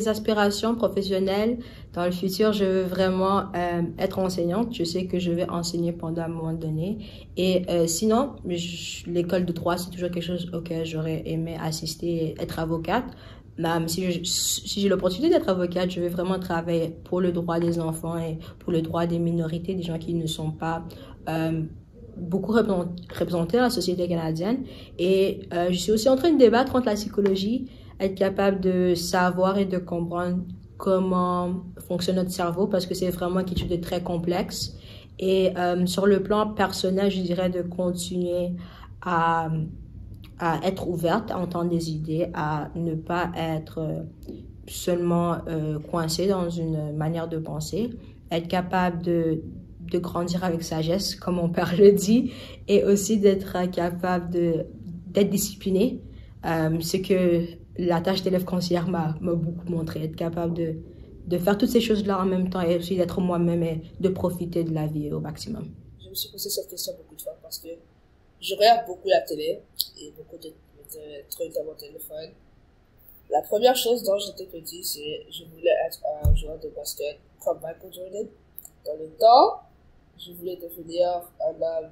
mes aspirations professionnelles, dans le futur, je veux vraiment être enseignante. Je sais que je vais enseigner pendant un moment donné. Et sinon, l'école de droit, c'est toujours quelque chose auquel j'aurais aimé assister, et être avocate. Si j'ai l'opportunité d'être avocate, je veux vraiment travailler pour le droit des enfants et pour le droit des minorités, des gens qui ne sont pas euh, beaucoup représentés dans la société canadienne. Et je suis aussi en train de débattre entre la psychologie, être capable de savoir et de comprendre comment fonctionne notre cerveau, parce que c'est vraiment quelque chose de très complexe. Et sur le plan personnel, je dirais de continuer à être ouverte, à entendre des idées, à ne pas être seulement coincée dans une manière de penser, être capable de grandir avec sagesse, comme mon père le dit, et aussi d'être capable d'être discipliné. Ce que la tâche d'élève conseillère m'a beaucoup montré, être capable de faire toutes ces choses-là en même temps et aussi d'être moi-même et de profiter de la vie au maximum. Je me suis posé cette question beaucoup de fois parce que je regarde beaucoup la télé et beaucoup de trucs dans mon téléphone. La première chose dont je t'ai dit, c'est je voulais être un joueur de basket comme Michael Jordan. Dans le temps, je voulais devenir un homme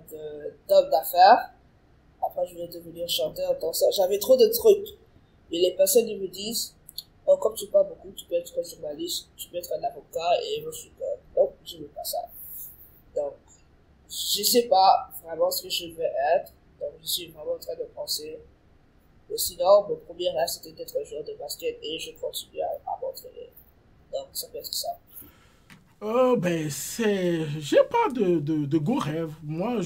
d'homme d'affaires. Après, je voulais devenir chanteur, danseur. J'avais trop de trucs. Et les personnes, ils me disent, oh, comme tu parles beaucoup, tu peux être un journaliste, tu peux être un avocat, et moi, je suis comme, non, je veux pas ça. Donc, je sais pas vraiment ce que je veux être. Donc, je suis vraiment en train de penser. Mais sinon, mon premier rêve, c'était d'être un joueur de basket, et je continue à m'entraîner. Donc, ça peut être ça. J'ai pas de gros rêves. Moi,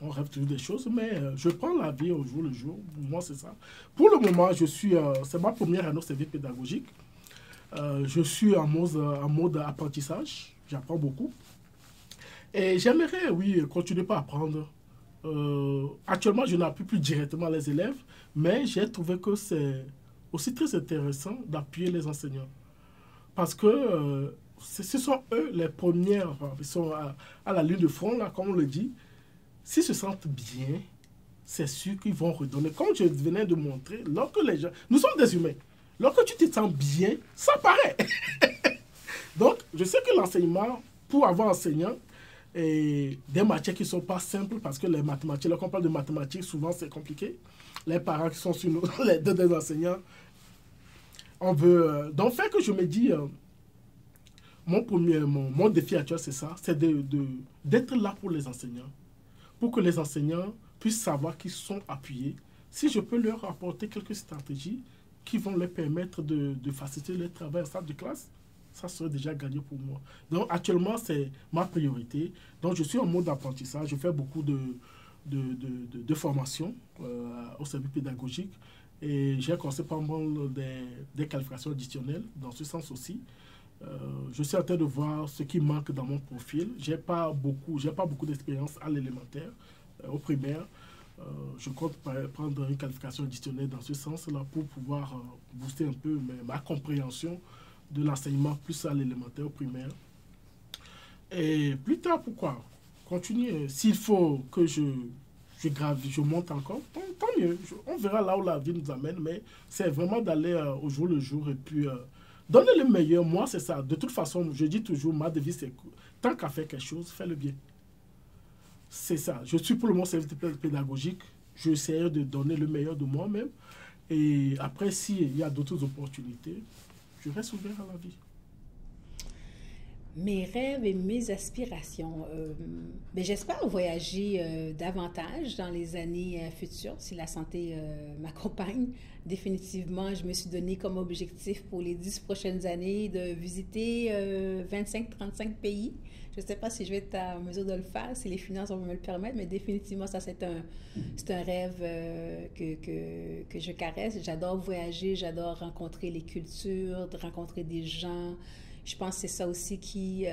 on rêve toujours des choses, mais je prends la vie au jour le jour. Moi, c'est ça. Pour le moment, c'est ma première année au service pédagogique. Je suis en mode apprentissage. J'apprends beaucoup. Et j'aimerais, oui, continuer par apprendre. Actuellement, je n'appuie plus directement les élèves, mais j'ai trouvé que c'est aussi très intéressant d'appuyer les enseignants. Parce que ce sont eux les premières, enfin, ils sont à la ligne de front, là, comme on le dit. S'ils se sentent bien, c'est sûr qu'ils vont redonner. Comme je venais de montrer, lorsque les gens... Nous sommes des humains. Lorsque tu te sens bien, ça paraît. Donc, je sais que l'enseignement, pour avoir enseignant, et des matières qui ne sont pas simples, parce que les mathématiques, lorsqu'on parle de mathématiques, souvent c'est compliqué. Les parents qui sont sur nous, les deux des enseignants, on veut... donc, fait que je me dis, mon défi actuel, c'est ça, c'est d'être là pour les enseignants, pour que les enseignants puissent savoir qu'ils sont appuyés. Si je peux leur apporter quelques stratégies qui vont leur permettre de faciliter leur travail en salle de classe, ça serait déjà gagné pour moi. Donc actuellement, c'est ma priorité. Donc je suis en mode d'apprentissage, je fais beaucoup de formation au service pédagogique et j'ai commencé par des qualifications additionnelles dans ce sens aussi. Je suis en train de voir ce qui manque dans mon profil. J'ai pas beaucoup d'expérience à l'élémentaire, au primaire. Je compte prendre une qualification additionnelle dans ce sens-là pour pouvoir booster un peu ma compréhension de l'enseignement plus à l'élémentaire, au primaire. Et plus tard, pourquoi continuer. S'il faut que je monte encore, tant mieux. On verra là où la vie nous amène, mais c'est vraiment d'aller au jour le jour et puis donner le meilleur. Moi, c'est ça. De toute façon, je dis toujours, ma devise, c'est tant qu'à faire quelque chose, fais-le bien. C'est ça. Je suis pour le moment service pédagogique. J'essaie de donner le meilleur de moi-même. Et après, s'il y a d'autres opportunités, je reste ouvert à la vie. Mes rêves et mes aspirations. J'espère voyager davantage dans les années futures, si la santé m'accompagne. Définitivement, je me suis donné comme objectif pour les 10 prochaines années de visiter 25-35 pays. Je ne sais pas si je vais être en mesure de le faire, si les finances vont me le permettre, mais définitivement, ça, c'est un rêve que je caresse. J'adore voyager, j'adore rencontrer les cultures, rencontrer des gens. Je pense que c'est ça aussi qui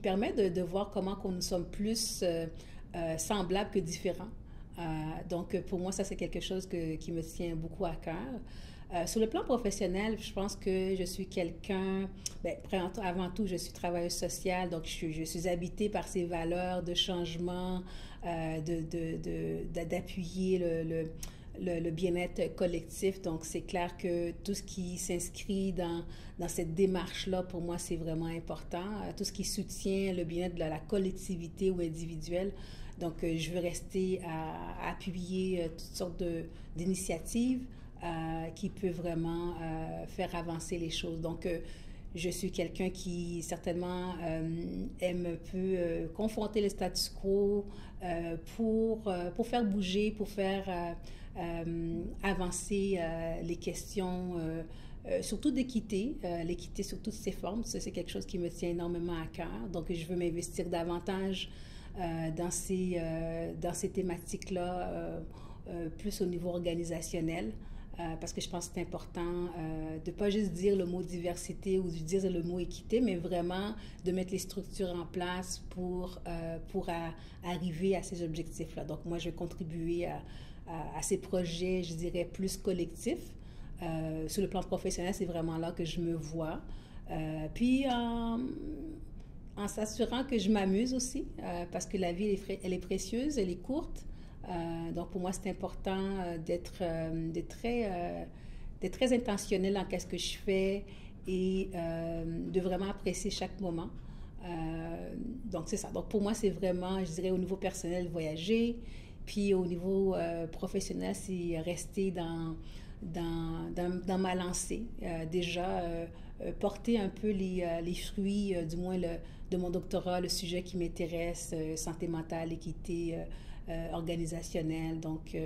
permet de voir comment nous sommes plus semblables que différents. Donc, pour moi, ça, c'est quelque chose qui me tient beaucoup à cœur. Sur le plan professionnel, je pense que je suis quelqu'un... avant tout, je suis travailleuse sociale, donc je suis habitée par ces valeurs de changement, d'appuyer le bien-être collectif. Donc, c'est clair que tout ce qui s'inscrit dans cette démarche-là, pour moi, c'est vraiment important. Tout ce qui soutient le bien-être de la collectivité ou individuelle. Donc, je veux rester à appuyer toutes sortes d'initiatives qui peuvent vraiment faire avancer les choses. Donc, je suis quelqu'un qui certainement aime un peu confronter le status quo pour faire bouger, pour faire avancer les questions, surtout d'équité, l'équité sous toutes ses formes. Ça, c'est quelque chose qui me tient énormément à cœur. Donc, je veux m'investir davantage dans ces thématiques-là, plus au niveau organisationnel. Parce que je pense que c'est important de ne pas juste dire le mot diversité ou de dire le mot équité, mais vraiment de mettre les structures en place pour arriver à ces objectifs-là. Donc, moi, je vais contribuer à ces projets, je dirais, plus collectifs. Sur le plan professionnel, c'est vraiment là que je me vois. Puis, en s'assurant que je m'amuse aussi, parce que la vie, elle est précieuse, elle est courte. Donc, pour moi, c'est important d'être très intentionnel dans ce que je fais et de vraiment apprécier chaque moment. Donc, c'est ça. Donc, pour moi, c'est vraiment, je dirais, au niveau personnel, voyager. Puis, au niveau professionnel, c'est rester dans ma lancée. Déjà, porter un peu les fruits, du moins de mon doctorat, le sujet qui m'intéresse, santé mentale, équité organisationnelle. Donc,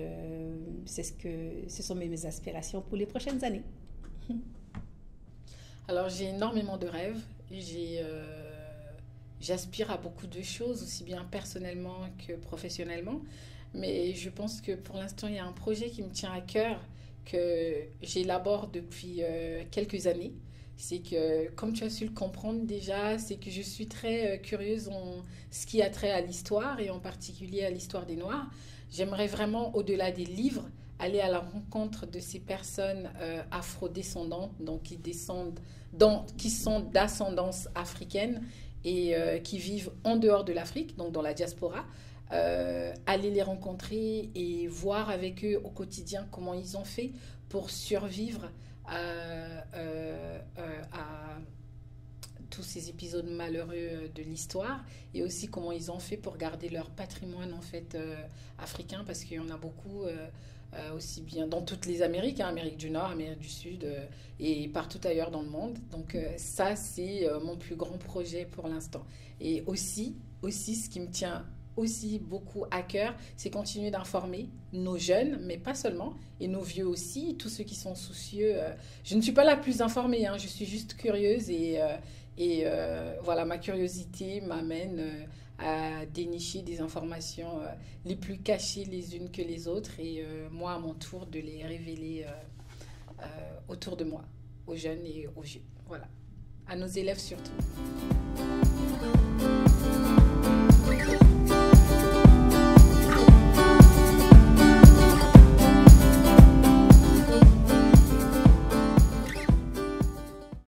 ce sont mes aspirations pour les prochaines années. Alors, j'ai énormément de rêves. J'aspire à beaucoup de choses, aussi bien personnellement que professionnellement. Mais je pense que pour l'instant, il y a un projet qui me tient à cœur, que j'élabore depuis quelques années. C'est que, comme tu as su le comprendre déjà, c'est que je suis très curieuse en ce qui a trait à l'histoire, et en particulier à l'histoire des Noirs. J'aimerais vraiment, au-delà des livres, aller à la rencontre de ces personnes afrodescendantes, donc qui sont d'ascendance africaine et qui vivent en dehors de l'Afrique, donc dans la diaspora. Aller les rencontrer et voir avec eux au quotidien comment ils ont fait pour survivre à tous ces épisodes malheureux de l'histoire, et aussi comment ils ont fait pour garder leur patrimoine en fait africain, parce qu'il y en a beaucoup aussi bien dans toutes les Amériques, Amérique du Nord, Amérique du Sud et partout ailleurs dans le monde. Donc ça, c'est mon plus grand projet pour l'instant. Et aussi ce qui me tient aussi beaucoup à cœur, c'est continuer d'informer nos jeunes, mais pas seulement, et nos vieux aussi, tous ceux qui sont soucieux. Je ne suis pas la plus informée, je suis juste curieuse, et voilà, ma curiosité m'amène à dénicher des informations les plus cachées les unes que les autres, et moi à mon tour de les révéler autour de moi, aux jeunes et aux vieux. Voilà, à nos élèves surtout.